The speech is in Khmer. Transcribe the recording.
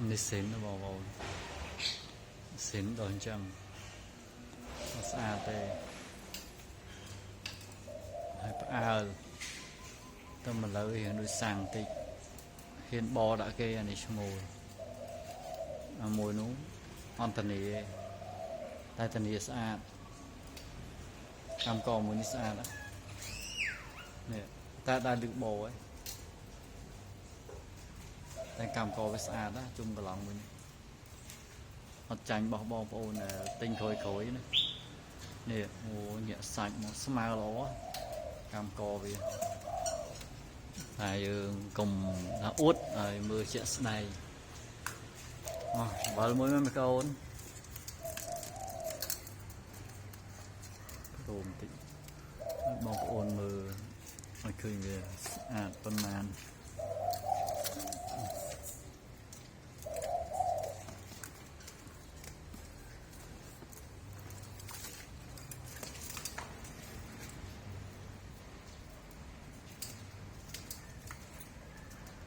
នេះសិនបងប្អូនសិនដល់អញ្ចឹងស្អាតទេហើយផ្អើលទៅមកលើរៀងដូចសាំងតិចហ៊ានបដាក់គេអានេះឈ្មោះអាមួយនោះអន្តនីតែតនីស្អាតកម្មកមួយនេះស្អាតនេះតែដើរលឹកបោឯងតែកម្មកវាស្អាតណាជុំកន្លងវិញអត់ចាញ់បោះបងប្អូនទិញក្រោយណានេះអូញាក់សាច់មកស្មើល្អកម្មកវាតែយើងកុំថាអួតហើយមើលជាក់ស្ដែងបាល់មួយមកកូនព្រមតិចបងប្អូនមើលឲ្យឃើញវាស្អាតប៉ុន្មាន